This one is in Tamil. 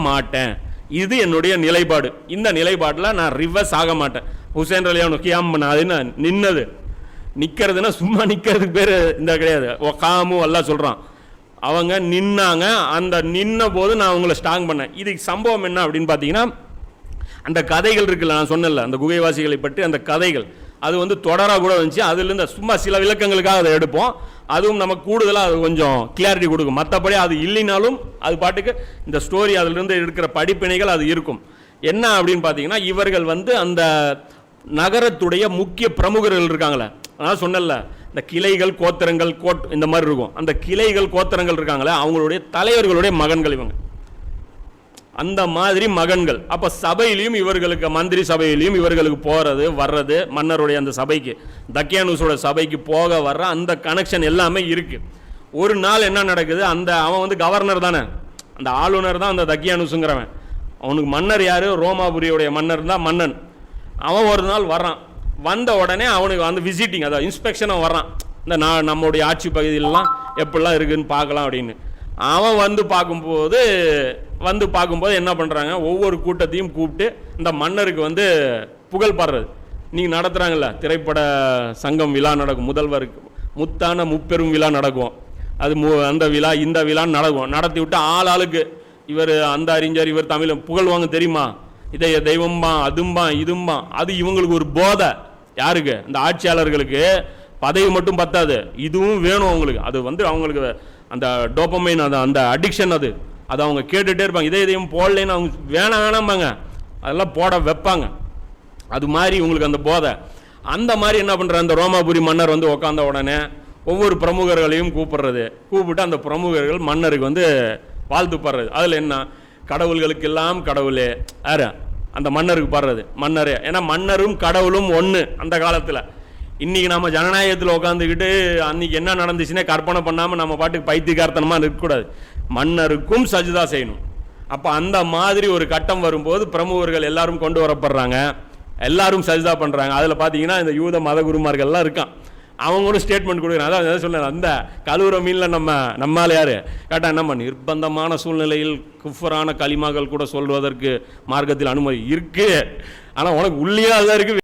மாட்டேன். இது என்னுடைய நிலைப்பாடு. இந்த நிலைப்பாட்டில் நான் ரிவர்ஸ் ஆக மாட்டேன். ஹுசைன் ரலியல்லாஹு கியாம் பண்ணாதுன்னு நின்னது, நிற்கிறதுனா சும்மா நிற்கிறதுக்கு பேர் இந்த கிடையாது. காமு அல்லாஹ் சொல்கிறான், அவங்க நின்னாங்க. அந்த நின்ன போது நான் அவங்கள ஸ்ட்ராங் பண்ணேன். இதுக்கு சம்பவம் என்ன அப்படின்னு பார்த்தீங்கன்னா, அந்த கதைகள் இருக்குல்ல, நான் சொன்னல அந்த குகைவாசிகளை பற்றி அந்த கதைகள், அது வந்து தொடராக கூட வந்துச்சு. அதுலேருந்து சும்மா சில விளக்கங்களுக்காக அதை எடுப்போம். அதுவும் நமக்கு கூடுதலாக அது கொஞ்சம் கிளாரிட்டி கொடுக்கும். மற்றபடி அது இல்லைனாலும் அது பாட்டுக்கு இந்த ஸ்டோரி அதிலிருந்து இருக்கிற படிப்பினைகள் அது இருக்கும். என்ன அப்படின்னு பார்த்தீங்கன்னா, இவர்கள் வந்து அந்த நகரத்துடைய முக்கிய பிரமுகர்கள் இருக்காங்களே, அதான் சொன்னல இந்த கிளைகள் கோத்திரங்கள் இந்த மாதிரி இருக்கும். அந்த கிளைகள் கோத்திரங்கள் இருக்காங்களே, அவங்களுடைய தலைவர்களுடைய மகன்கள் இவங்க, அந்த மாதிரி மகன்கள். அப்போ சபையிலையும் இவர்களுக்கு, மந்திரி சபையிலையும் இவர்களுக்கு போகிறது வர்றது, மன்னருடைய அந்த சபைக்கு, தக்கியானூஸோட சபைக்கு போக வர்ற அந்த கனெக்ஷன் எல்லாமே இருக்குது. ஒரு நாள் என்ன நடக்குது, அந்த அவன் வந்து கவர்னர் தானே, அந்த ஆளுநர் தான் அந்த தக்கியானூஸுங்கிறவன். அவனுக்கு மன்னர் யார், ரோமாபுரியுடைய மன்னர் தான் மன்னன். அவன் ஒரு நாள் வர்றான். வந்த உடனே அவனுக்கு வந்து விசிட்டிங், அதாவது இன்ஸ்பெக்ஷனாக வர்றான். இந்த நம்முடைய ஆட்சி பகுதியிலலாம் எப்படிலாம் இருக்குதுன்னு பார்க்கலாம் அப்படின்னு. அவன் வந்து பார்க்கும்போது என்ன பண்ணுறாங்க, ஒவ்வொரு கூட்டத்தையும் கூப்பிட்டு இந்த மன்னருக்கு வந்து புகழ் பாடுறது. நீங்கள் நடத்துகிறாங்கல்ல திரைப்பட சங்கம் விழா நடக்கும், முதல்வருக்கு முத்தான முப்பெரும் விழா நடக்கும். அது அந்த விழா இந்த விழான்னு நடக்கும். நடத்தி விட்டு ஆளுக்கு இவர் அந்த அறிஞர், இவர் தமிழ் புகழ் வாங்க தெரியுமா, இதை தெய்வம்பா அதும்பா இதும்பா. அது இவங்களுக்கு ஒரு போதை. யாருக்கு, அந்த ஆட்சியாளர்களுக்கு பதவி மட்டும் பத்தாது, இதுவும் வேணும் அவங்களுக்கு. அது வந்து அவங்களுக்கு அந்த டோபமைன், அந்த அடிக்ஷன், அது அவங்க கேட்டுகிட்டே இருப்பாங்க. இதையும் போடலைன்னு அவங்க வேணாம்பாங்க, அதெல்லாம் போட வைப்பாங்க. அது மாதிரி இவங்களுக்கு அந்த போதை. அந்த மாதிரி என்ன பண்ணுற, அந்த ரோமாபுரி மன்னர் வந்து உட்காந்த உடனே ஒவ்வொரு பிரமுகர்களையும் கூப்பிட்டு அந்த பிரமுகர்கள் மன்னருக்கு வந்து வாழ்த்து பாடுறது. அதில் என்ன, கடவுள்களுக்கெல்லாம் கடவுளே யாரு, அந்த மன்னருக்கு பாடுறது மன்னரே. ஏன்னா மன்னரும் கடவுளும் ஒன்று அந்த காலத்தில். இன்றைக்கி நம்ம ஜனநாயகத்தில் உட்காந்துக்கிட்டு அன்றைக்கி என்ன நடந்துச்சுன்னே கற்பனை பண்ணாமல் நம்ம பாட்டுக்கு பைத்தியக்காரத்தனமாக இருக்கக்கூடாது. மன்னருக்கும் சஜிதா செய்யணும். அப்போ அந்த மாதிரி ஒரு கட்டம் வரும்போது பிரமுகர்கள் எல்லாரும் கொண்டு வரப்படுறாங்க, எல்லாரும் சஜிதா பண்ணுறாங்க. அதில் பார்த்தீங்கன்னா இந்த யூத மத குருமார்கள்லாம் இருக்கான், அவங்களும் ஸ்டேட்மெண்ட் கொடுக்குறாங்க. அதான் சொன்னேன், அந்த கழுவுற மீனில் நம்மால் யார் கேட்டால் நம்ம நிர்பந்தமான சூழ்நிலையில் குஃபரான களிமாக்கள் கூட சொல்வதற்கு மார்க்கத்தில் அனுமதி இருக்குது. ஆனால் உனக்கு உள்ளே தான் இருக்குது.